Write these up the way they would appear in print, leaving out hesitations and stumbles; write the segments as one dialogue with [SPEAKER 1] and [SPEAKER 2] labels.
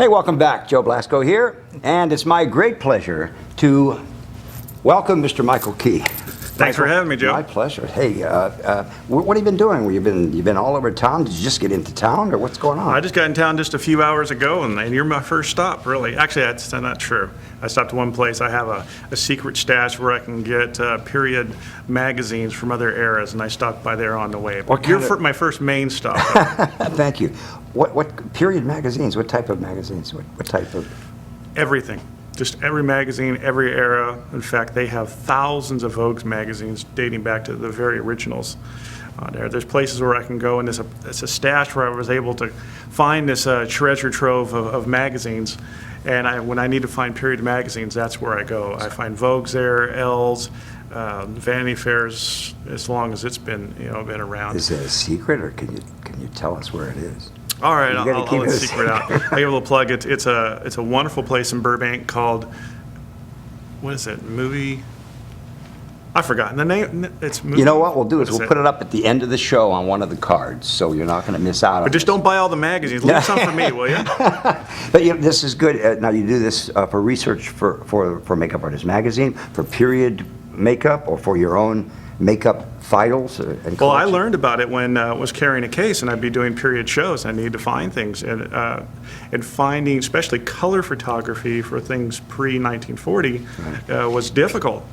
[SPEAKER 1] Hey, welcome back. Joe Blasco here, and it's my great pleasure to welcome Mr. Michael Key.
[SPEAKER 2] Thanks for having me, Joe.
[SPEAKER 1] My pleasure. Hey, what have you been doing? You've been all over town? Did you just get into town, or what's going on?
[SPEAKER 2] I just got in town just a few hours ago, and you're my first stop, really. Actually, that's not true. I stopped at one place. I have a secret stash where I can get period magazines from other eras, and I stopped by there on the way. But you're my first main stop.
[SPEAKER 1] Thank you. What period magazines? What type of magazines? What type of?
[SPEAKER 2] Everything. Just every magazine, every era. In fact, they have thousands of Vogue magazines dating back to the very originals on there. There's places where I can go, and it's a stash where I was able to find this treasure trove of magazines. And when I need to find period magazines, that's where I go. I find Vogues there, L's, Vanity Fairs, as long as it's been around.
[SPEAKER 1] Is it a secret, or can you tell us where it is?
[SPEAKER 2] All right, I'll let the secret out. I'll give a little plug. It's a wonderful place in Burbank called, what is it, movie? I've forgotten the name. It's movie.
[SPEAKER 1] You know what we'll do is we'll put it up at the end of the show on one of the cards, so you're not going to miss out on it.
[SPEAKER 2] But just don't buy all the magazines. Leave some for me, will you?
[SPEAKER 1] But this is good. Now you do this for research for Makeup Artist Magazine, for period makeup, or for your own makeup files and collection?
[SPEAKER 2] Well, I learned about it when I was carrying a case, and I'd be doing period shows. I needed to find things, and finding especially color photography for things pre-1940 was difficult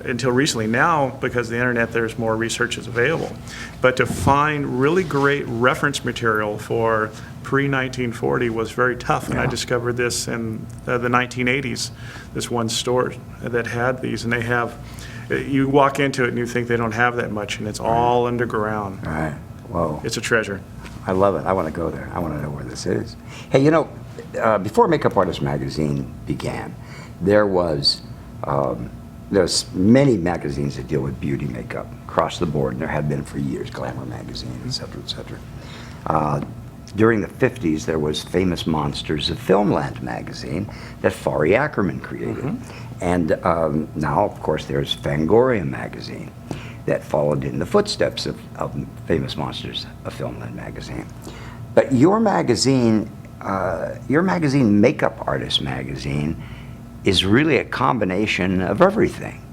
[SPEAKER 2] until recently. Now, because of the internet, there's more research is available. But to find really great reference material for pre-1940 was very tough, and I discovered this in the 1980s. This one store that had these, and they have. You walk into it and you think they don't have that much, and it's all underground.
[SPEAKER 1] Right. Whoa.
[SPEAKER 2] It's a treasure.
[SPEAKER 1] I love it. I want to go there. I want to know where this is. Hey, before Makeup Artist Magazine began, there's many magazines that deal with beauty makeup across the board, and there have been for years. Glamour Magazine, et cetera, et cetera. During the 50s, there was Famous Monsters of Filmland magazine that Fari Ackerman created. Mm-hmm. And now, of course, there's Fangoria magazine that followed in the footsteps of Famous Monsters of Filmland magazine. But your magazine, Makeup Artist Magazine, is really a combination of everything.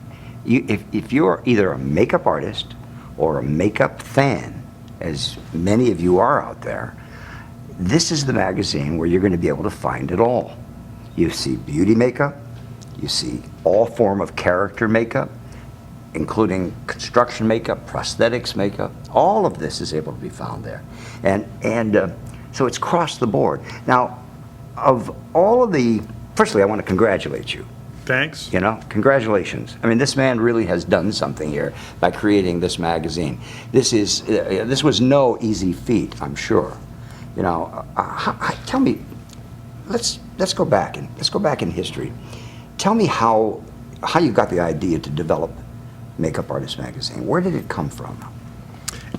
[SPEAKER 1] If you're either a makeup artist or a makeup fan, as many of you are out there, this is the magazine where you're going to be able to find it all. You see beauty makeup, you see all form of character makeup, including construction makeup, prosthetics makeup. All of this is able to be found there. And so it's across the board. Now, of all of the, firstly, I want to congratulate you.
[SPEAKER 2] Thanks.
[SPEAKER 1] Congratulations. I mean, this man really has done something here by creating this magazine. This was no easy feat, I'm sure. Tell me, let's go back in history. Tell me how you got the idea to develop Makeup Artist Magazine. Where did it come from?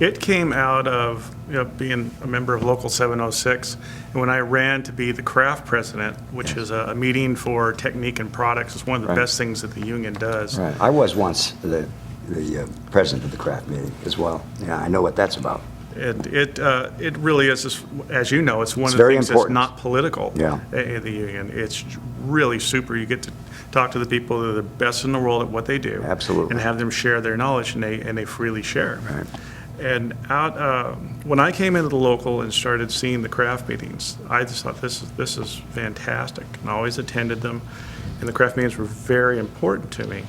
[SPEAKER 2] It came out of being a member of Local 706, and when I ran to be the craft president, which is a meeting for technique and products. It's one of the best things that the union does.
[SPEAKER 1] Right. I was once the president of the craft meeting as well. Yeah, I know what that's about.
[SPEAKER 2] It really is, as you know, it's one of the things that's not political in the union. It's really super. You get to talk to the people that are the best in the world at what they do.
[SPEAKER 1] Absolutely.
[SPEAKER 2] And have them share their knowledge, and they freely share.
[SPEAKER 1] Right.
[SPEAKER 2] And when I came into the local and started seeing the craft meetings, I just thought this is fantastic, and I always attended them, and the craft meetings were very important to me.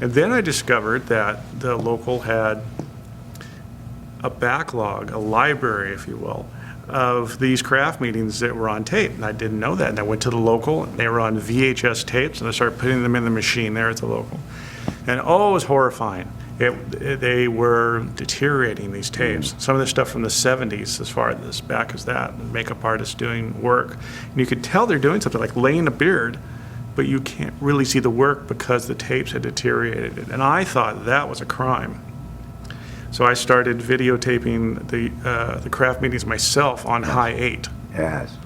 [SPEAKER 2] And then I discovered that the local had a backlog, a library, if you will, of these craft meetings that were on tape, and I didn't know that. And I went to the local, and they were on VHS tapes, and I started putting them in the machine there at the local. And it was horrifying. They were deteriorating, these tapes. Some of the stuff from the 70s, as far as back as that, makeup artists doing work. And you could tell they're doing something like laying a beard, but you can't really see the work because the tapes had deteriorated. And I thought that was a crime. So I started videotaping the craft meetings myself on high 8.
[SPEAKER 1] Yes.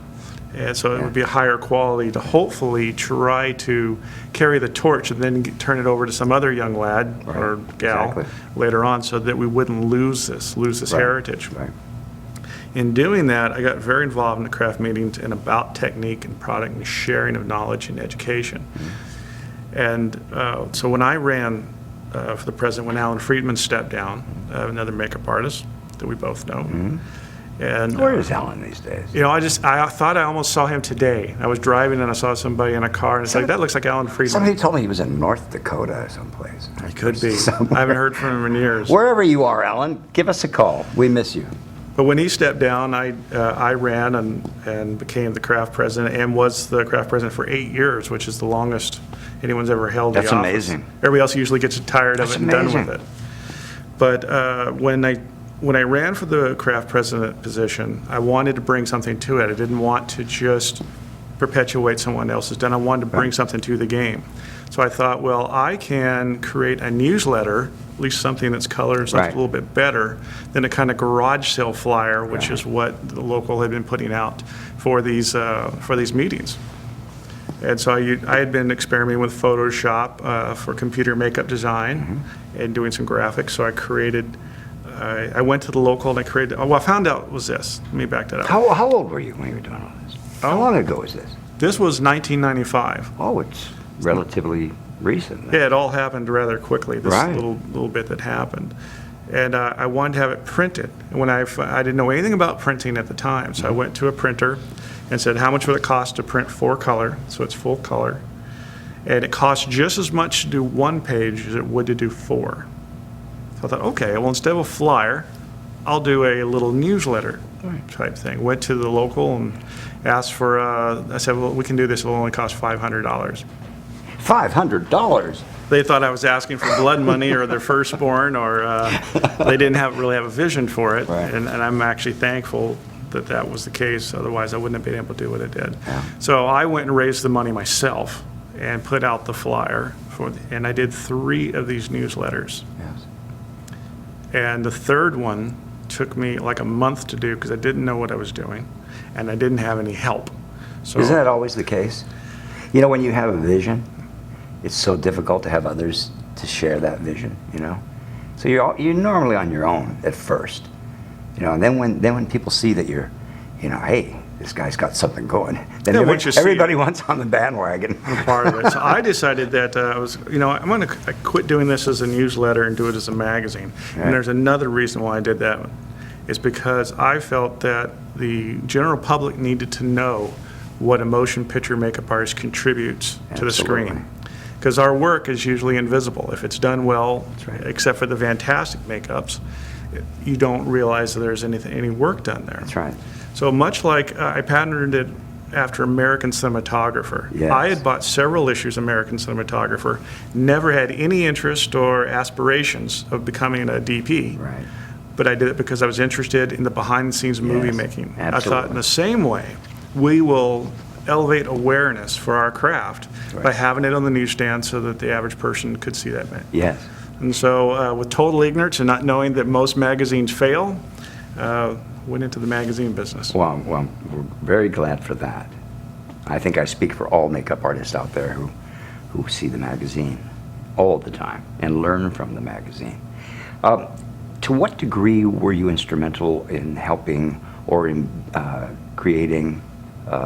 [SPEAKER 2] And so it would be a higher quality to hopefully try to carry the torch and then turn it over to some other young lad or gal later on, so that we wouldn't lose this heritage.
[SPEAKER 1] Right.
[SPEAKER 2] in doing that, I got very involved in the craft meetings and about technique and product and sharing of knowledge and education. And so when I ran for the president, when Alan Friedman stepped down, another makeup artist that we both know. And
[SPEAKER 1] Where is Alan these days?
[SPEAKER 2] you know, I thought I almost saw him today. I was driving and I saw somebody in a car, and it's like, that looks like Alan Friedman.
[SPEAKER 1] Somebody told me he was in North Dakota or someplace.
[SPEAKER 2] He could be.
[SPEAKER 1] Somewhere.
[SPEAKER 2] I haven't heard from him in years.
[SPEAKER 1] Wherever you are, Alan, give us a call. We miss you.
[SPEAKER 2] But when he stepped down, I ran and became the craft president and was the craft president for 8 years, which is the longest anyone's ever held the
[SPEAKER 1] That's
[SPEAKER 2] office.
[SPEAKER 1] amazing.
[SPEAKER 2] Everybody else usually gets tired of
[SPEAKER 1] That's
[SPEAKER 2] it and done
[SPEAKER 1] amazing.
[SPEAKER 2] with it. But when I ran for the craft president position, I wanted to bring something to it. I didn't want to just perpetuate someone else's done. I wanted to bring something to the game. So I thought, well, I can create a newsletter, at least something that's colored, something
[SPEAKER 1] Right.
[SPEAKER 2] a little bit better than a kind of garage sale flyer, which is what the local had been putting out for these meetings. And so I had been experimenting with Photoshop for computer makeup design and doing some graphics. So I created, I went to the local and I created, what I found out was this. Let me back that up.
[SPEAKER 1] How old were you when you were doing all this? How long ago was this?
[SPEAKER 2] This was 1995.
[SPEAKER 1] Oh, it's relatively recent.
[SPEAKER 2] Yeah, it all happened rather quickly, this
[SPEAKER 1] Right.
[SPEAKER 2] little bit that happened. And I wanted to have it printed. And when I didn't know anything about printing at the time, so I went to a printer and said, how much would it cost to print 4 color, so it's full color? And it costs just as much to do 1 page as it would to do 4. So I thought, okay, well, instead of a flyer, I'll do a little newsletter type thing. Went to the local and asked for, I said, well, we can do this, it'll only cost $500.
[SPEAKER 1] $500.
[SPEAKER 2] They thought I was asking for blood money or their firstborn, or they didn't really have a vision for it.
[SPEAKER 1] Right.
[SPEAKER 2] And I'm actually thankful that that was the case. Otherwise, I wouldn't have been able to do what I did.
[SPEAKER 1] Yeah.
[SPEAKER 2] So I went and raised the money myself and put out the flyer and I did 3 of these newsletters.
[SPEAKER 1] Yes.
[SPEAKER 2] And the third one took me like a month to do because I didn't know what I was doing and I didn't have any help. So
[SPEAKER 1] Isn't that always the case? You know, when you have a vision, it's so difficult to have others to share that vision, you know? So you're normally on your own at first, you know, and then when people see that you're, you know, hey, this guy's got something going, then
[SPEAKER 2] Yeah, once you see
[SPEAKER 1] everybody
[SPEAKER 2] it.
[SPEAKER 1] wants on the bandwagon.
[SPEAKER 2] part of it. So I decided that I was, you know, I'm going to quit doing this as a newsletter and do it as a magazine.
[SPEAKER 1] Right.
[SPEAKER 2] And there's another reason why I did that. Is because I felt that the general public needed to know what a motion picture makeup artist contributes to the
[SPEAKER 1] Absolutely.
[SPEAKER 2] screen. Because our work is usually invisible. If it's done well,
[SPEAKER 1] That's right.
[SPEAKER 2] except for the fantastic makeups, you don't realize that there's any work done there.
[SPEAKER 1] That's right.
[SPEAKER 2] So much like I patterned it after American Cinematographer.
[SPEAKER 1] Yes.
[SPEAKER 2] I had bought several issues of American Cinematographer, never had any interest or aspirations of becoming a DP.
[SPEAKER 1] Right.
[SPEAKER 2] But I did it because I was interested in the behind-the-scenes movie
[SPEAKER 1] Yes,
[SPEAKER 2] making. I
[SPEAKER 1] absolutely.
[SPEAKER 2] thought in the same way, we will elevate awareness for our craft by
[SPEAKER 1] Right.
[SPEAKER 2] having it on the newsstand so that the average person could see that.
[SPEAKER 1] Yes.
[SPEAKER 2] And so with total ignorance and not knowing that most magazines fail, went into the magazine business.
[SPEAKER 1] Well, we're very glad for that. I think I speak for all makeup artists out there who see the magazine all the time and learn from the magazine. To what degree were you instrumental in helping or in creating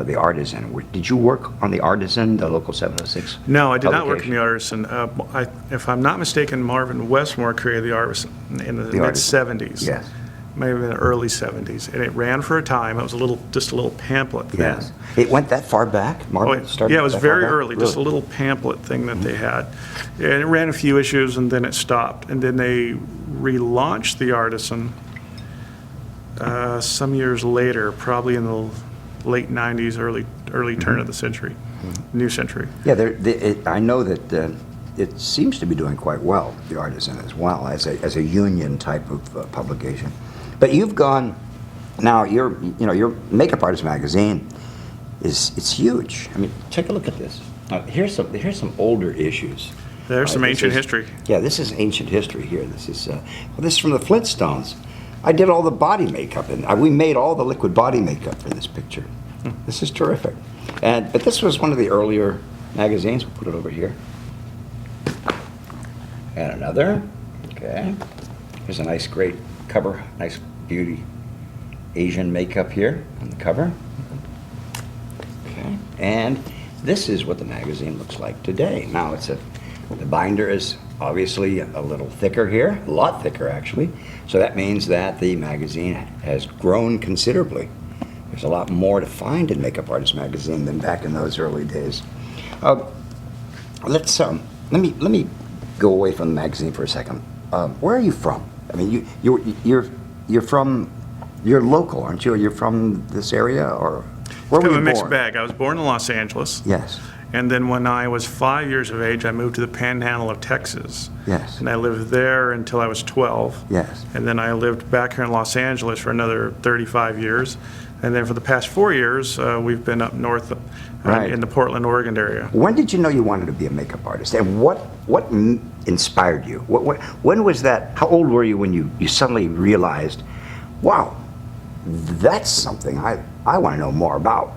[SPEAKER 1] the Artisan? Did you work on the Artisan, the local 706?
[SPEAKER 2] No, I did not work in
[SPEAKER 1] publication?
[SPEAKER 2] the Artisan. If I'm not mistaken, Marvin Westmore created the Artisan in the mid-'70s.
[SPEAKER 1] Yes.
[SPEAKER 2] Maybe in the early '70s, and it ran for a time. It was just a little pamphlet then.
[SPEAKER 1] Yes. It went that far back?
[SPEAKER 2] Oh,
[SPEAKER 1] Marvin started
[SPEAKER 2] yeah, it was
[SPEAKER 1] that far
[SPEAKER 2] very
[SPEAKER 1] back?
[SPEAKER 2] early, just a
[SPEAKER 1] Really?
[SPEAKER 2] little pamphlet thing that they had. And it ran a few issues, and then it stopped. And then they relaunched the Artisan some years later, probably in the late '90s, early turn of the century, new century.
[SPEAKER 1] Yeah, I know that it seems to be doing quite well, the Artisan as well, as a union type of publication. But you've gone now. Your Makeup Artist magazine it's huge. I mean, take a look at this. Here's some older issues.
[SPEAKER 2] There's some
[SPEAKER 1] This
[SPEAKER 2] ancient
[SPEAKER 1] is-
[SPEAKER 2] history.
[SPEAKER 1] Yeah, this is ancient history here. This is from the Flintstones. I did all the body makeup, and we made all the liquid body makeup for this picture. This is terrific. But this was one of the earlier magazines. We'll put it over here. And another. Okay. Here's a nice, great cover. Nice beauty. Asian makeup here on the cover. Okay. And this is what the magazine looks like today. Now the binder is obviously a little thicker here, a lot thicker actually. So that means that the magazine has grown considerably. There's a lot more to find in Makeup Artist Magazine than back in those early days. Let me go away from the magazine for a second. Where are you from? I mean, you're local, aren't you? You're from this area, or where were
[SPEAKER 2] Kind
[SPEAKER 1] you
[SPEAKER 2] of a mixed
[SPEAKER 1] born?
[SPEAKER 2] bag. I was born in Los Angeles.
[SPEAKER 1] Yes.
[SPEAKER 2] And then when I was 5 years of age, I moved to the Panhandle of Texas.
[SPEAKER 1] Yes.
[SPEAKER 2] And I lived there until I was 12.
[SPEAKER 1] Yes.
[SPEAKER 2] And then I lived back here in Los Angeles for another 35 years. And then for the past 4 years, we've been up north
[SPEAKER 1] Right.
[SPEAKER 2] in the Portland, Oregon area.
[SPEAKER 1] When did you know you wanted to be a makeup artist, and what inspired you? When was that? How old were you when you suddenly realized, wow, that's something I want to know more about?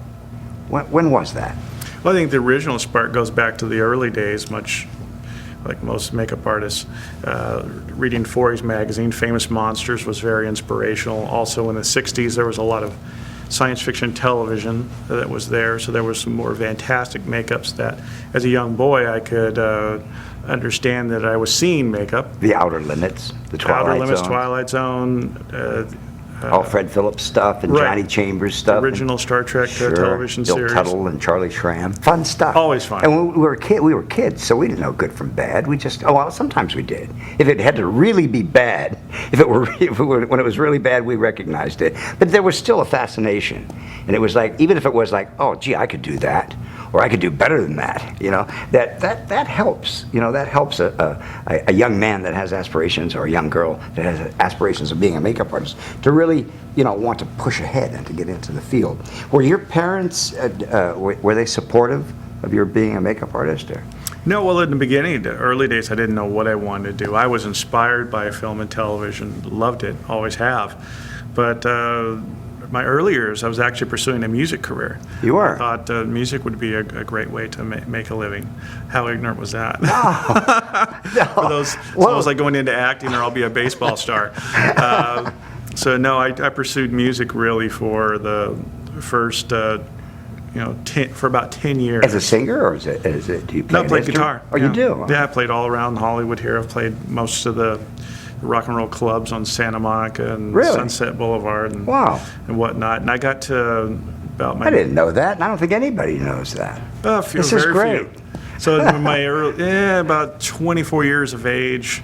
[SPEAKER 1] When was that?
[SPEAKER 2] Well, I think the original spark goes back to the early days, much like most makeup artists. Reading Forey's magazine, Famous Monsters, was very inspirational. Also in the 60s, there was a lot of science fiction television that was there, so there was some more fantastic makeups that, as a young boy, I could understand that I was seeing makeup.
[SPEAKER 1] The Outer Limits, the Twilight
[SPEAKER 2] Outer Limits,
[SPEAKER 1] Zone,
[SPEAKER 2] Twilight Zone,
[SPEAKER 1] all Fred Phillips stuff, and
[SPEAKER 2] right.
[SPEAKER 1] Johnny Chambers stuff.
[SPEAKER 2] original Star Trek
[SPEAKER 1] Sure.
[SPEAKER 2] television
[SPEAKER 1] Bill
[SPEAKER 2] series.
[SPEAKER 1] Tuttle and Charlie Schramm. Fun stuff.
[SPEAKER 2] Always fun.
[SPEAKER 1] And when we were kids, so we didn't know good from bad. We just, sometimes we did. If it had to really be bad, when it was really bad, we recognized it. But there was still a fascination. And it was like, even if it was like, oh, gee, I could do that, or I could do better than that, that helps. That helps a young man that has aspirations, or a young girl that has aspirations of being a makeup artist, to really, want to push ahead and to get into the field. Were your parents, were they supportive of your being a makeup artist? Or?
[SPEAKER 2] No, well, in the beginning, the early days, I didn't know what I wanted to do. I was inspired by film and television, loved it, always have. But my early years, I was actually pursuing a music career.
[SPEAKER 1] You were?
[SPEAKER 2] I thought music would be a great way to make a living. How ignorant was that?
[SPEAKER 1] No.
[SPEAKER 2] For those, so I was like going into acting, or I'll be a baseball star. So no, I pursued music really for the first, for about 10 years.
[SPEAKER 1] As a singer, or do you play
[SPEAKER 2] No, I played
[SPEAKER 1] an instrument?
[SPEAKER 2] guitar.
[SPEAKER 1] Oh,
[SPEAKER 2] yeah.
[SPEAKER 1] you do?
[SPEAKER 2] Yeah, I played all around Hollywood here. I've played most of the rock and roll clubs on Santa Monica and
[SPEAKER 1] Really?
[SPEAKER 2] Sunset Boulevard and,
[SPEAKER 1] Wow.
[SPEAKER 2] and whatnot. And I got to about my...
[SPEAKER 1] I didn't know that, and I don't think anybody knows that.
[SPEAKER 2] Few,
[SPEAKER 1] This is
[SPEAKER 2] very
[SPEAKER 1] great.
[SPEAKER 2] few. So in my about 24 years of age,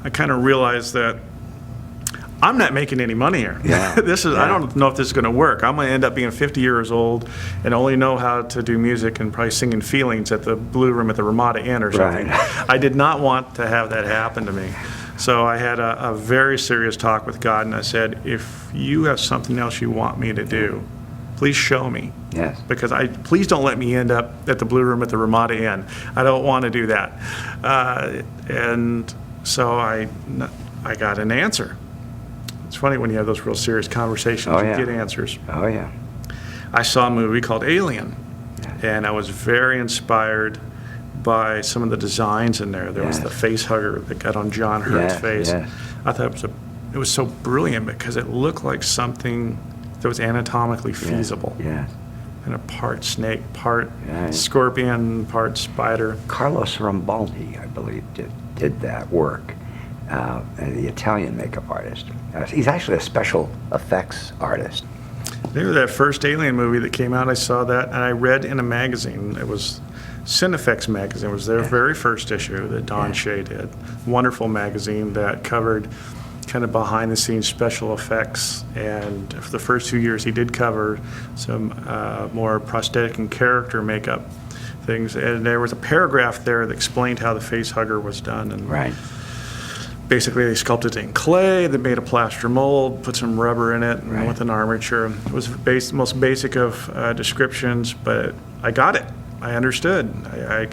[SPEAKER 2] I kind of realized that I'm not making any money here.
[SPEAKER 1] Yeah.
[SPEAKER 2] I
[SPEAKER 1] Yeah.
[SPEAKER 2] don't know if this is going to work. I'm going to end up being 50 years old and only know how to do music and probably singing Feelings at the Blue Room at the Ramada Inn or something.
[SPEAKER 1] Right.
[SPEAKER 2] I did not want to have that happen to me. So I had a very serious talk with God, and I said, if you have something else you want me to do, please show me.
[SPEAKER 1] Yes.
[SPEAKER 2] Because please don't let me end up at the Blue Room at the Ramada Inn. I don't want to do that. And so I got an answer. It's funny when you have those real serious conversations,
[SPEAKER 1] Oh,
[SPEAKER 2] you
[SPEAKER 1] yeah.
[SPEAKER 2] get answers.
[SPEAKER 1] Oh, yeah.
[SPEAKER 2] I saw a movie called Alien, and I was very inspired by some of the designs in there. There was
[SPEAKER 1] Yes.
[SPEAKER 2] the face hugger that got on John Hurt's
[SPEAKER 1] Yes,
[SPEAKER 2] face.
[SPEAKER 1] yes.
[SPEAKER 2] I thought it was so brilliant because it looked like something that was anatomically feasible.
[SPEAKER 1] Yes.
[SPEAKER 2] And a part snake, part
[SPEAKER 1] Yeah.
[SPEAKER 2] scorpion, part spider.
[SPEAKER 1] Carlos Rambaldi, I believe, did that work. The Italian makeup artist. He's actually a special effects artist.
[SPEAKER 2] There, that first Alien movie that came out, I saw that, and I read in a magazine. It was Cinefex magazine. It was their very first issue that Don Shea did. Wonderful magazine that covered kind of behind-the-scenes special effects. And for the first 2 years, he did cover some more prosthetic and character makeup things. And there was a paragraph there that explained how the face hugger was done. And
[SPEAKER 1] Right.
[SPEAKER 2] basically, they sculpted it in clay, they made a plaster mold, put some rubber in it, and
[SPEAKER 1] Right.
[SPEAKER 2] with an armature. It was the most basic of descriptions, but I got it. I understood. I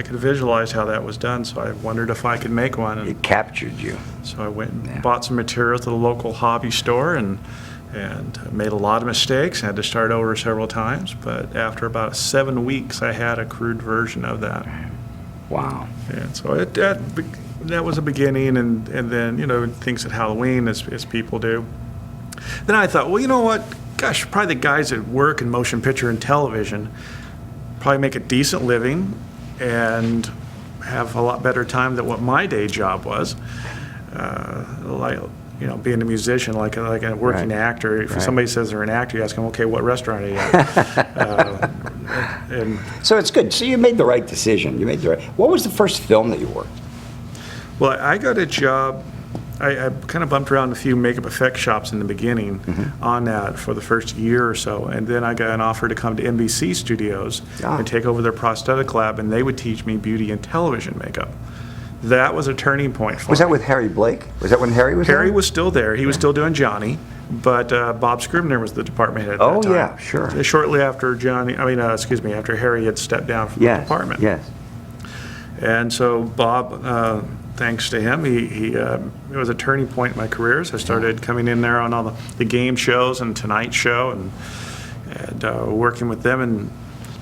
[SPEAKER 2] could visualize how that was done, so I wondered if I could make one. And
[SPEAKER 1] It captured you.
[SPEAKER 2] so I went and
[SPEAKER 1] Yeah.
[SPEAKER 2] bought some materials at the local hobby store and made a lot of mistakes. I had to start over several times, but after about 7 weeks, I had a crude version of that.
[SPEAKER 1] Wow.
[SPEAKER 2] And so that was a beginning, and then, things at Halloween, as people do. Then I thought, well, you know what? Gosh, probably the guys that work in motion picture and television probably make a decent living and have a lot better time than what my day job was. Like, you know, being a musician, like a working actor. If somebody says they're an actor, you ask them, okay, what restaurant are you at? And
[SPEAKER 1] So it's good. So you made the right decision. You made the right. What was the first film that you worked?
[SPEAKER 2] well, I got a job. I kind of bumped around a few makeup effect shops in the beginning on that for the first year or so, and then I got an offer to come to NBC Studios and take over their prosthetic lab, and they would teach me beauty and television makeup. That was a turning point for
[SPEAKER 1] Was
[SPEAKER 2] me.
[SPEAKER 1] that with Harry Blake? Was that when Harry was there?
[SPEAKER 2] Harry was still there. He was still doing Johnny, but Bob Scribner was the department head at that time.
[SPEAKER 1] Oh, yeah, sure.
[SPEAKER 2] Shortly after after Harry had stepped down from the department.
[SPEAKER 1] Yes.
[SPEAKER 2] And so Bob, thanks to him, it was a turning point in my career. So I started coming in there on all the game shows and Tonight Show and working with them, and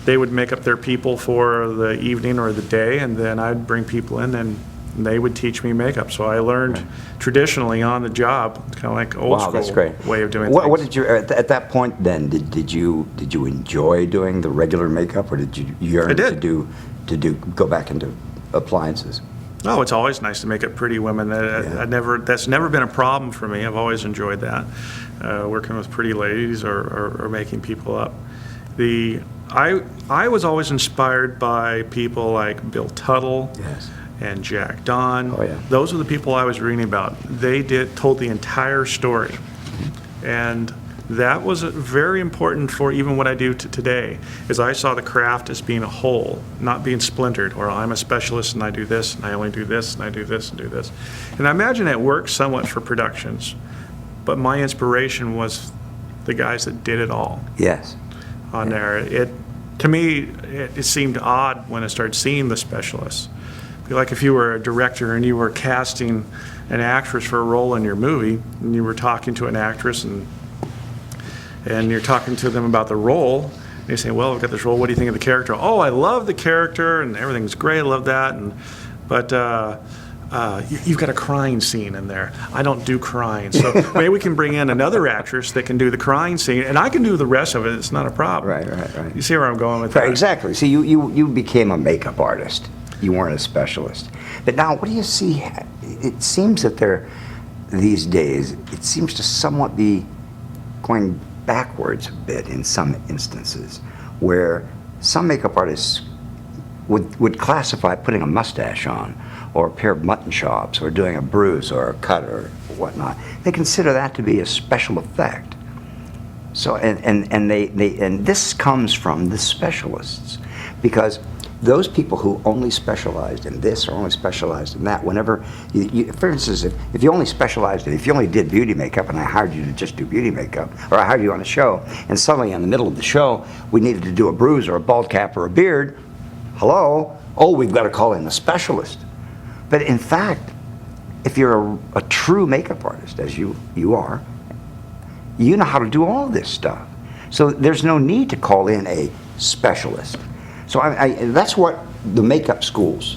[SPEAKER 2] they would make up their people for the evening or the day, and then I'd bring people in and they would teach me makeup. So I learned traditionally on the job, kind of like old school
[SPEAKER 1] That's great.
[SPEAKER 2] way of doing
[SPEAKER 1] What
[SPEAKER 2] things.
[SPEAKER 1] did you at that point then? Did you enjoy doing the regular makeup, or did you yearn
[SPEAKER 2] I did.
[SPEAKER 1] to go back into appliances?
[SPEAKER 2] Oh, it's always nice to make up pretty women. That's never been a problem for me. I've always enjoyed that, working with pretty ladies or making people up. I was always inspired by people like Bill Tuttle
[SPEAKER 1] Yes.
[SPEAKER 2] and Jack Don.
[SPEAKER 1] Oh, yeah.
[SPEAKER 2] Those are the people I was reading about. They told the entire story, and that was very important for even what I do today, is I saw the craft as being a whole, not being splintered, or I'm a specialist and I do this, and I only do this, and I do this, and do this. And I imagine it worked somewhat for productions, but my inspiration was the guys that did it all
[SPEAKER 1] Yes.
[SPEAKER 2] on there. To me, it seemed odd when I started seeing the specialists. Like if you were a director and you were casting an actress for a role in your movie, and you were talking to an actress and you're talking to them about the role, and you say, well, I've got this role, what do you think of the character? Oh, I love the character, and everything's great, I love that, but you've got a crying scene in there. I don't do crying, so maybe we can bring in another actress that can do the crying scene, and I can do the rest of it, it's not a problem.
[SPEAKER 1] Right.
[SPEAKER 2] You see where I'm going with
[SPEAKER 1] Right,
[SPEAKER 2] that?
[SPEAKER 1] exactly. See, you became a makeup artist. You weren't a specialist. But now, what do you see? It seems that these days, it seems to somewhat be going backwards a bit in some instances, where some makeup artists would classify putting a mustache on, or a pair of mutton chops, or doing a bruise or a cut or whatnot. They consider that to be a special effect. So, and this comes from the specialists, because those people who only specialized in this or only specialized in that, whenever for instance, if you only specialized in, if you only did beauty makeup and I hired you to just do beauty makeup, or I hired you on a show, and suddenly in the middle of the show we needed to do a bruise or a bald cap or a beard, hello, oh, we've got to call in a specialist. But in fact, if you're a true makeup artist, as you are, you know how to do all this stuff. So there's no need to call in a specialist. So that's what the makeup schools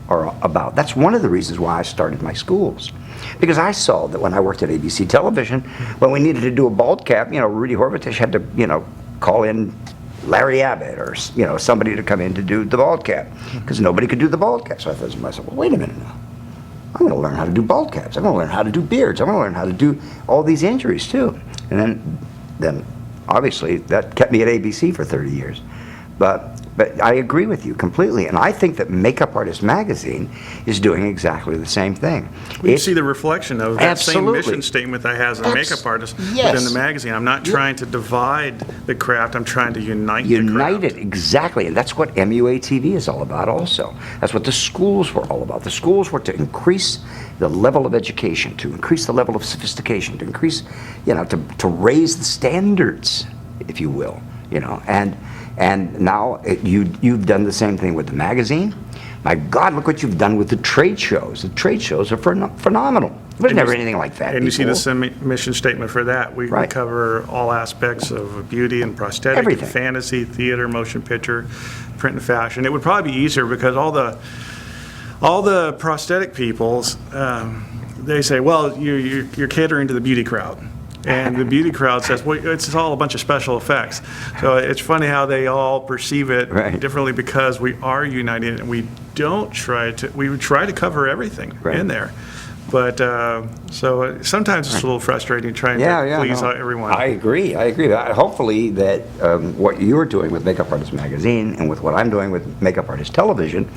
[SPEAKER 1] are about. That's one of the reasons why I started my schools. Because I saw that when I worked at ABC Television, when we needed to do a bald cap, Rudy Horvitich had to, call in Larry Abbott or, somebody to come in to do the bald cap, because nobody could do the bald cap. So I thought to myself, well, wait a minute now. I'm going to learn how to do bald caps. I'm going to learn how to do beards. I'm going to learn how to do all these injuries too. And then obviously that kept me at ABC for 30 years. But I agree with you completely, and I think that Makeup Artist Magazine is doing exactly the same thing.
[SPEAKER 2] You see the reflection of that same
[SPEAKER 1] Absolutely.
[SPEAKER 2] mission statement that I has as a makeup artist
[SPEAKER 1] Yes.
[SPEAKER 2] within the magazine. I'm not trying to divide the craft, I'm trying to unite the
[SPEAKER 1] Unite
[SPEAKER 2] craft.
[SPEAKER 1] it, exactly, and that's what MUA-TV is all about also. That's what the schools were all about. The schools were to increase the level of education, to increase the level of sophistication, to increase, to raise the standards, if you will, and now you've done the same thing with the magazine. My God, look what you've done with the trade shows. The trade shows are phenomenal. There was never anything like that
[SPEAKER 2] And you see
[SPEAKER 1] before.
[SPEAKER 2] the mission statement for that. We
[SPEAKER 1] Right.
[SPEAKER 2] cover all aspects of beauty and prosthetic,
[SPEAKER 1] Everything.
[SPEAKER 2] and fantasy, theater, motion picture, print and fashion. It would probably be easier because all the prosthetic peoples, they say, well, you're catering to the beauty crowd. And the beauty crowd says, well, it's all a bunch of special effects. So it's funny how they all perceive it
[SPEAKER 1] Right.
[SPEAKER 2] differently because we are united and we try to cover everything
[SPEAKER 1] Right.
[SPEAKER 2] in there. But, so sometimes it's a little frustrating trying to please
[SPEAKER 1] no.
[SPEAKER 2] everyone.
[SPEAKER 1] I agree. Hopefully that what you're doing with Makeup Artist Magazine and with what I'm doing with Makeup Artist Television,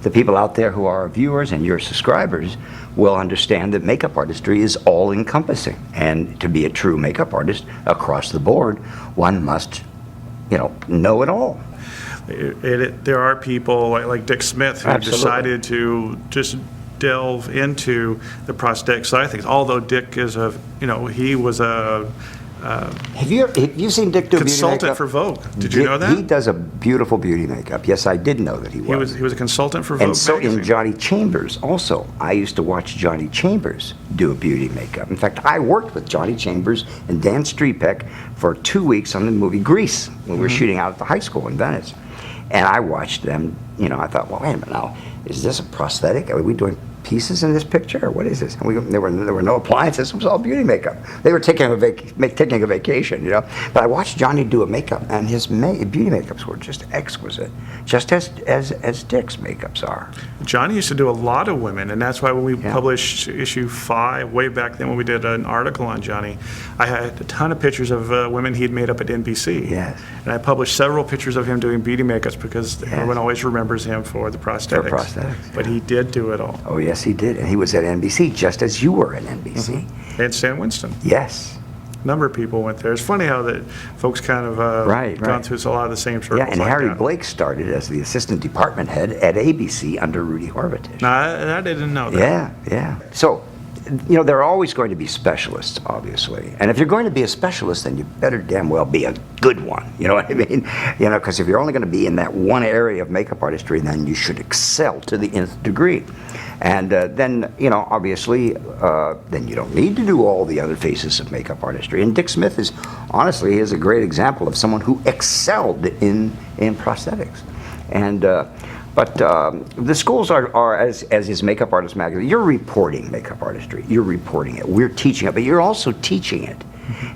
[SPEAKER 1] the people out there who are our viewers and your subscribers will understand that makeup artistry is all-encompassing. And to be a true makeup artist across the board, one must, know it all.
[SPEAKER 2] There are people like Dick Smith who
[SPEAKER 1] Absolutely.
[SPEAKER 2] decided to just delve into the prosthetic side of things. Although Dick is he was a
[SPEAKER 1] Have you seen Dick do beauty
[SPEAKER 2] consultant
[SPEAKER 1] makeup?
[SPEAKER 2] for Vogue. Did you know that?
[SPEAKER 1] He does a beautiful beauty makeup. Yes, I did know that he was.
[SPEAKER 2] He was a consultant for Vogue
[SPEAKER 1] And so
[SPEAKER 2] magazine.
[SPEAKER 1] in Johnny Chambers also. I used to watch Johnny Chambers do a beauty makeup. In fact, I worked with Johnny Chambers and Dan Strepek for 2 weeks on the movie Grease when we were shooting out at the high school in Venice. And I watched them, I thought, well, wait a minute now, is this a prosthetic? Are we doing pieces in this picture, or what is this? And there were no appliances. It was all beauty makeup. They were taking a vacation, But I watched Johnny do a makeup, and his beauty makeups were just exquisite, just as Dick's makeups are.
[SPEAKER 2] Johnny used to do a lot of women, and that's why when we
[SPEAKER 1] Yeah.
[SPEAKER 2] published issue 5, way back then when we did an article on Johnny, I had a ton of pictures of women he had made up at NBC.
[SPEAKER 1] Yes.
[SPEAKER 2] And I published several pictures of him doing beauty makeups because everyone always remembers him for the prosthetics.
[SPEAKER 1] prosthetics,
[SPEAKER 2] But he did do it all.
[SPEAKER 1] Oh, yes, he did. And he was at NBC just as you were at NBC.
[SPEAKER 2] And Stan Winston.
[SPEAKER 1] Yes.
[SPEAKER 2] A number of people went there. It's funny how that folks kind of
[SPEAKER 1] Right.
[SPEAKER 2] gone through a lot of the same circles.
[SPEAKER 1] Yeah, and
[SPEAKER 2] like
[SPEAKER 1] Harry
[SPEAKER 2] that.
[SPEAKER 1] Blake started as the assistant department head at ABC under Rudy Horvitich.
[SPEAKER 2] No, I didn't know that.
[SPEAKER 1] Yeah. So, there are always going to be specialists, obviously. And if you're going to be a specialist, then you better damn well be a good one. You know what I mean? Because if you're only going to be in that one area of makeup artistry, then you should excel to the nth degree. And then, obviously, then you don't need to do all the other phases of makeup artistry. And Dick Smith is a great example of someone who excelled in prosthetics. And but the schools are as is Makeup Artist Magazine. You're reporting makeup artistry. You're reporting it. We're teaching it, but you're also teaching it.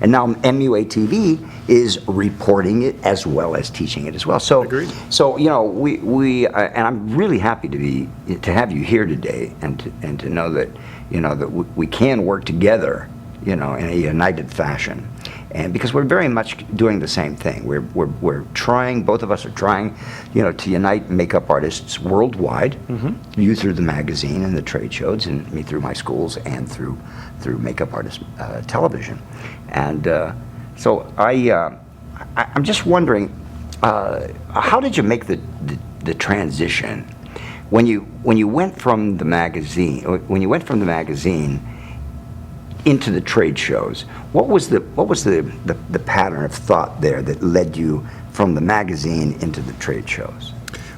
[SPEAKER 1] And now MUA TV is reporting it as well as teaching it as well. So,
[SPEAKER 2] Agreed.
[SPEAKER 1] So we and I'm really happy to have you here today and to know that that we can work together in a united fashion. And because we're very much doing the same thing. We're trying, both of us are trying, to unite makeup artists worldwide. You through the magazine and the trade shows, and me through my schools and through Makeup Artist Television. And so I'm just wondering, how did you make the transition when you went from the magazine into the trade shows? What was the pattern of thought there that led you from the magazine into the trade shows?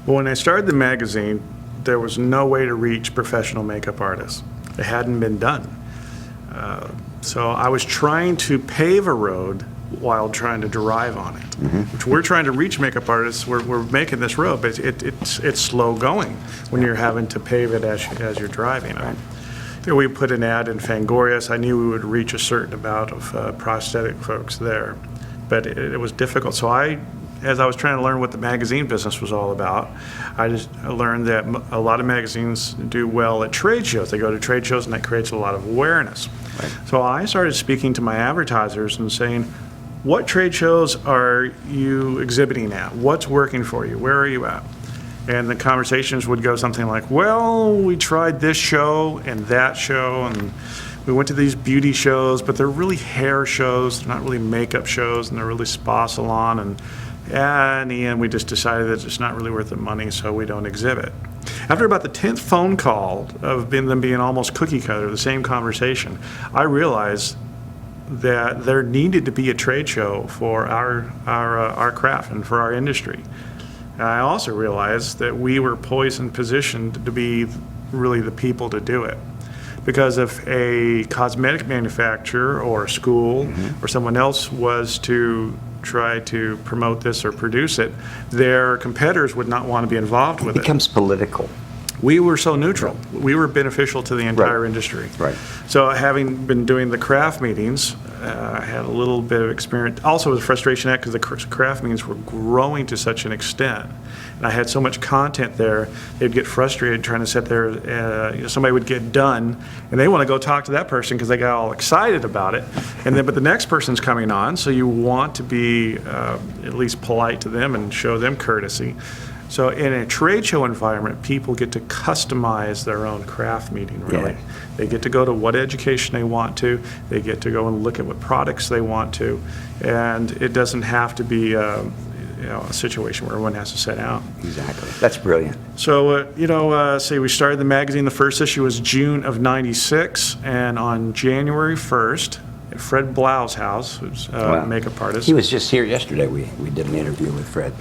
[SPEAKER 2] Well, when I started the magazine, there was no way to reach professional makeup artists. It hadn't been done. So I was trying to pave a road while trying to drive on it. Which we're trying to reach makeup artists. We're making this road, but it's slow going when you're having to pave it as you're driving it. We put an ad in Fangoria, so I knew we would reach a certain amount of prosthetic folks there, but it was difficult. So as I was trying to learn what the magazine business was all about, I learned that a lot of magazines do well at trade shows. They go to trade shows, and that creates a lot of awareness. Right. So I started speaking to my advertisers and saying, what trade shows are you exhibiting at? What's working for you? Where are you at? And the conversations would go something like, well, we tried this show and that show, and we went to these beauty shows, but they're really hair shows. They're not really makeup shows, and they're really spa salon. And in the end, we just decided that it's not really worth the money, so we don't exhibit. After about the 10th phone call of them being almost cookie cutter, the same conversation, I realized that there needed to be a trade show for our craft and for our industry. And I also realized that we were poised and positioned to be really the people to do it. Because if a cosmetic manufacturer or a school or someone else was to try to promote this or produce it, their competitors would not want to be involved with it.
[SPEAKER 1] It becomes political.
[SPEAKER 2] we were so neutral. We were beneficial to the entire
[SPEAKER 1] Right.
[SPEAKER 2] industry.
[SPEAKER 1] Right.
[SPEAKER 2] So having been doing the craft meetings, I had a little bit of experience. Also, with frustration at because the craft meetings were growing to such an extent, and I had so much content there. They'd get frustrated trying to sit there. Somebody would get done, and they want to go talk to that person because they got all excited about it. And then, but the next person's coming on, so you want to be at least polite to them and show them courtesy. So in a trade show environment, people get to customize their own craft meeting, really.
[SPEAKER 1] Yeah.
[SPEAKER 2] They get to go to what education they want to. They get to go and look at what products they want to. And it doesn't have to be a situation where everyone has to sit out.
[SPEAKER 1] Exactly. That's brilliant.
[SPEAKER 2] So, say we started the magazine, the first issue was June of '96, and on January 1st, at Fred Blau's house, who's a makeup artist.
[SPEAKER 1] He was just here yesterday. We did an interview with Fred.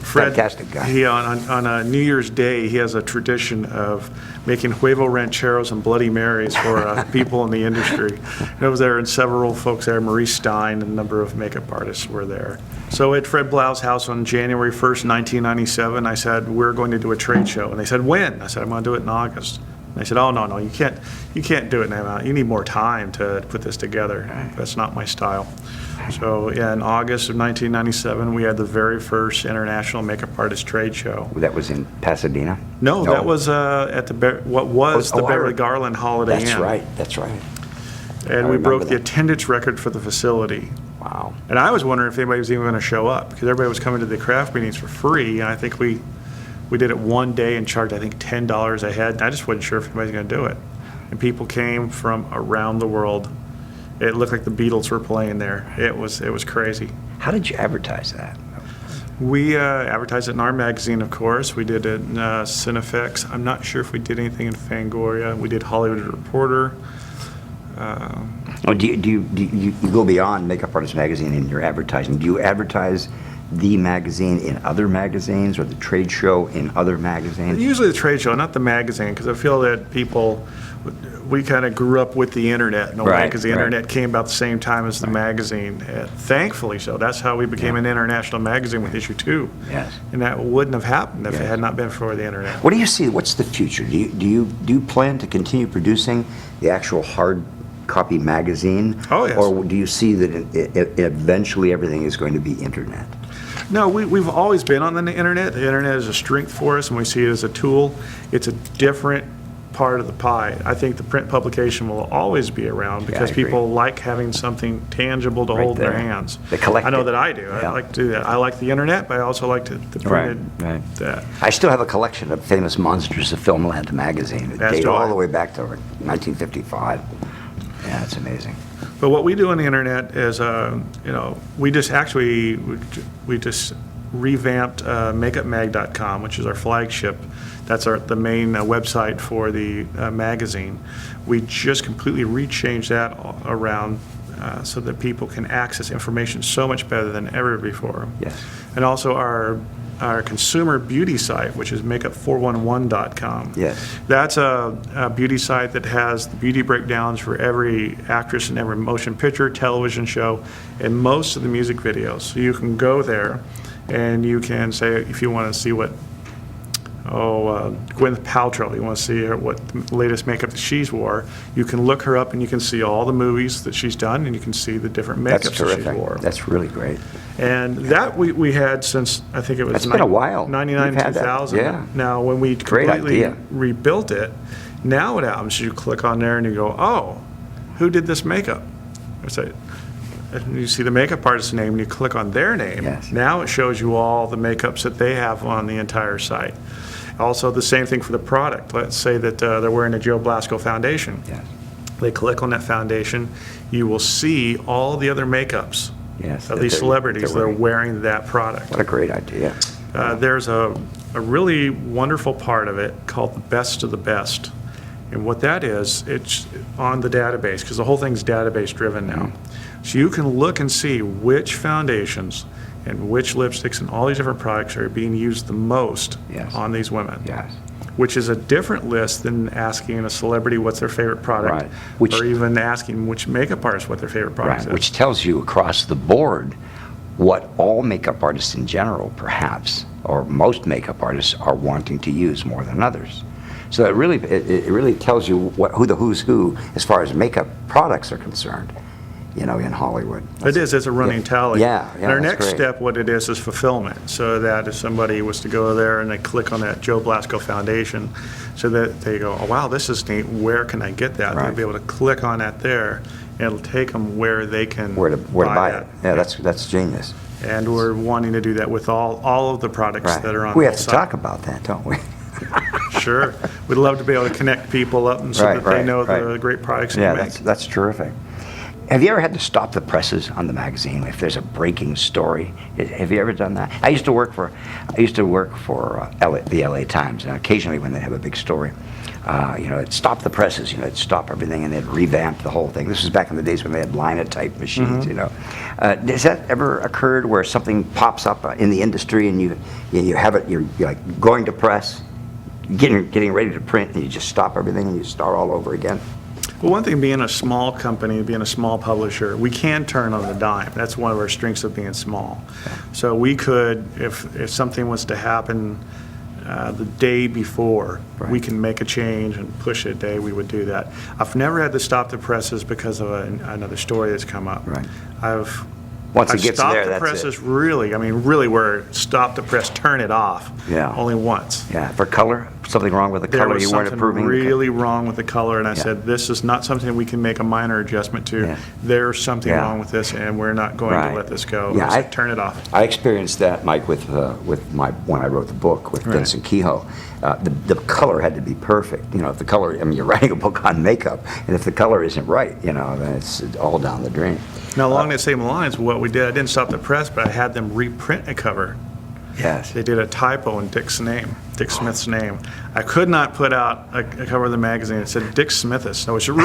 [SPEAKER 2] Fred,
[SPEAKER 1] fantastic guy.
[SPEAKER 2] He on a New Year's Day, he has a tradition of making huevo rancheros and Bloody Marys for people in the industry. And I was there, and several folks there, Maurice Stein, and a number of makeup artists were there. So at Fred Blau's house on January 1st, 1997, I said, we're going to do a trade show. And they said, when? I said, I'm going to do it in August. And they said, oh, no, you can't do it now. You need more time to put this together. That's not my style. So, yeah, in August of 1997, we had the very first International Makeup Artist Trade Show.
[SPEAKER 1] That was in Pasadena?
[SPEAKER 2] No, that was at the Beverly
[SPEAKER 1] I-
[SPEAKER 2] Garland Holiday
[SPEAKER 1] That's
[SPEAKER 2] Inn.
[SPEAKER 1] That's right.
[SPEAKER 2] And
[SPEAKER 1] I
[SPEAKER 2] we broke
[SPEAKER 1] remember
[SPEAKER 2] the
[SPEAKER 1] that.
[SPEAKER 2] attendance record for the facility.
[SPEAKER 1] Wow.
[SPEAKER 2] And I was wondering if anybody was even going to show up, because everybody was coming to the craft meetings for free. And I think we did it one day and charged, I think, $10 a head. And I just wasn't sure if anybody's going to do it. And people came from around the world. It looked like the Beatles were playing there. It was crazy.
[SPEAKER 1] How did you advertise that?
[SPEAKER 2] We advertised it in our magazine, of course. We did it in Cinefix. I'm not sure if we did anything in Fangoria. We did Hollywood Reporter.
[SPEAKER 1] Do you go beyond Makeup Artist Magazine in your advertising? Do you advertise the magazine in other magazines or the trade show in other magazines?
[SPEAKER 2] Usually the trade show, not the magazine, because I feel that we kind of grew up with the internet in a way,
[SPEAKER 1] Right,
[SPEAKER 2] because the
[SPEAKER 1] right.
[SPEAKER 2] internet came about the same time as the magazine. Thankfully so. That's how we became an international magazine with issue 2.
[SPEAKER 1] Yes.
[SPEAKER 2] And that wouldn't have happened if it
[SPEAKER 1] Yes.
[SPEAKER 2] had not been for the internet.
[SPEAKER 1] What do you see? What's the future? Do you plan to continue producing the actual hard copy magazine?
[SPEAKER 2] Oh, yes.
[SPEAKER 1] Or do you see that eventually everything is going to be internet?
[SPEAKER 2] No, we've always been on the internet. The internet is a strength for us, and we see it as a tool. It's a different part of the pie. I think the print publication will always be around because
[SPEAKER 1] I agree.
[SPEAKER 2] people like having something tangible to
[SPEAKER 1] Right
[SPEAKER 2] hold in their
[SPEAKER 1] there.
[SPEAKER 2] hands.
[SPEAKER 1] They collect
[SPEAKER 2] I know
[SPEAKER 1] it.
[SPEAKER 2] that I do.
[SPEAKER 1] Yeah.
[SPEAKER 2] I like to do that. I like the internet, but I also like the printed.
[SPEAKER 1] Right.
[SPEAKER 2] That.
[SPEAKER 1] I still have a collection of famous monsters of Filmland magazine that
[SPEAKER 2] As
[SPEAKER 1] date
[SPEAKER 2] do
[SPEAKER 1] all
[SPEAKER 2] I.
[SPEAKER 1] the way back to 1955. Yeah, it's amazing.
[SPEAKER 2] But what we do on the internet is, we just revamped makeupmag.com, which is our flagship. That's the main website for the magazine. We just completely rechanged that around so that people can access information so much better than ever before.
[SPEAKER 1] Yes.
[SPEAKER 2] And also our consumer beauty site, which is makeup411.com.
[SPEAKER 1] Yes.
[SPEAKER 2] That's a beauty site that has the beauty breakdowns for every actress in every motion picture, television show, and most of the music videos. So you can go there and you can say, if you want to see what, Gwyneth Paltrow, you want to see what the latest makeup that she's wore, you can look her up and you can see all the movies that she's done, and you can see the different makeups
[SPEAKER 1] That's
[SPEAKER 2] that she
[SPEAKER 1] terrific.
[SPEAKER 2] wore.
[SPEAKER 1] That's really great.
[SPEAKER 2] And that we had since, I think it was
[SPEAKER 1] That's been a while.
[SPEAKER 2] 99,
[SPEAKER 1] We've had that,
[SPEAKER 2] 2000.
[SPEAKER 1] yeah.
[SPEAKER 2] Now, when we
[SPEAKER 1] Great
[SPEAKER 2] completely
[SPEAKER 1] idea.
[SPEAKER 2] rebuilt it, now what happens is you click on there and you go, oh, who did this makeup? I say, and you see the makeup artist's name and you click on their name.
[SPEAKER 1] Yes.
[SPEAKER 2] Now it shows you all the makeups that they have on the entire site. Also, the same thing for the product. Let's say that they're wearing a Joe Blasco foundation.
[SPEAKER 1] Yes.
[SPEAKER 2] They click on that foundation, you will see all the other makeups
[SPEAKER 1] Yes.
[SPEAKER 2] of these celebrities that are wearing that product.
[SPEAKER 1] What a great idea.
[SPEAKER 2] There's a really wonderful part of it called the best of the best. And what that is, it's on the database, because the whole thing's database driven now. So you can look and see which foundations and which lipsticks and all these different products are being used the most
[SPEAKER 1] Yes.
[SPEAKER 2] on these women.
[SPEAKER 1] Yes.
[SPEAKER 2] Which is a different list than asking a celebrity what's their favorite product,
[SPEAKER 1] Right. Which-
[SPEAKER 2] or even asking which makeup artist what their favorite product
[SPEAKER 1] Right,
[SPEAKER 2] is.
[SPEAKER 1] which tells you across the board what all makeup artists in general, perhaps, or most makeup artists are wanting to use more than others. So it really tells you who the who's who as far as makeup products are concerned, in Hollywood.
[SPEAKER 2] It's a running tally.
[SPEAKER 1] Yeah,
[SPEAKER 2] And our
[SPEAKER 1] that's
[SPEAKER 2] next
[SPEAKER 1] great.
[SPEAKER 2] step, what it is fulfillment, so that if somebody was to go there and they click on that Joe Blasco Foundation, so that they go, oh, wow, this is neat, where can I get that? They'll
[SPEAKER 1] Right.
[SPEAKER 2] be able to click on that there, and it'll take them where they can
[SPEAKER 1] Where to buy
[SPEAKER 2] that.
[SPEAKER 1] it. Yeah, that's genius.
[SPEAKER 2] And we're wanting to do that with all of the products
[SPEAKER 1] Right.
[SPEAKER 2] that are on
[SPEAKER 1] We
[SPEAKER 2] the
[SPEAKER 1] have to
[SPEAKER 2] site.
[SPEAKER 1] talk about that, don't we?
[SPEAKER 2] Sure. We'd love to be able to connect people up and so
[SPEAKER 1] Right,
[SPEAKER 2] that they
[SPEAKER 1] right,
[SPEAKER 2] know
[SPEAKER 1] right.
[SPEAKER 2] the great products
[SPEAKER 1] Yeah,
[SPEAKER 2] you make.
[SPEAKER 1] that's terrific. Have you ever had to stop the presses on the magazine if there's a breaking story? Have you ever done that? I used to work for the LA Times, and occasionally when they have a big story, it'd stop the presses. It'd stop everything, and they'd revamp the whole thing. This was back in the days when they had linotype machines. Has that ever occurred where something pops up in the industry and you have it? You're like going to press, getting ready to print, and you just stop everything and you start all over again.
[SPEAKER 2] Well, one thing, being a small company, being a small publisher, we can turn on the dime. That's one of our strengths of being small. So we could, if something was to happen the day before,
[SPEAKER 1] Right.
[SPEAKER 2] we can make a change and push it a day, we would do that. I've never had to stop the presses because of another story that's come up.
[SPEAKER 1] Right.
[SPEAKER 2] I've
[SPEAKER 1] Once it gets
[SPEAKER 2] stopped
[SPEAKER 1] there,
[SPEAKER 2] the
[SPEAKER 1] that's
[SPEAKER 2] presses
[SPEAKER 1] it.
[SPEAKER 2] really where stop the press, turn it off.
[SPEAKER 1] Yeah.
[SPEAKER 2] Only once.
[SPEAKER 1] Yeah, for color, something wrong with the
[SPEAKER 2] There
[SPEAKER 1] color
[SPEAKER 2] was
[SPEAKER 1] you weren't
[SPEAKER 2] something
[SPEAKER 1] approving.
[SPEAKER 2] really wrong with the color, and I
[SPEAKER 1] Yeah.
[SPEAKER 2] said, this is not something we can make a minor adjustment to.
[SPEAKER 1] Yeah.
[SPEAKER 2] There's something
[SPEAKER 1] Yeah.
[SPEAKER 2] wrong with this, and we're not going
[SPEAKER 1] Right.
[SPEAKER 2] to let this go.
[SPEAKER 1] Yeah,
[SPEAKER 2] I said, turn it off.
[SPEAKER 1] I experienced that, Mike, when I wrote the book with
[SPEAKER 2] Right.
[SPEAKER 1] Vincent Kehoe. The color had to be perfect. If the color, you're writing a book on makeup, and if the color isn't right, then it's all down the drain.
[SPEAKER 2] Now, along the same lines, what we did, I didn't stop the press, but I had them reprint a cover.
[SPEAKER 1] Yes.
[SPEAKER 2] They did a typo in Dick Smith's name. I could not put out a cover of the magazine that said Dick Smithis. So it was really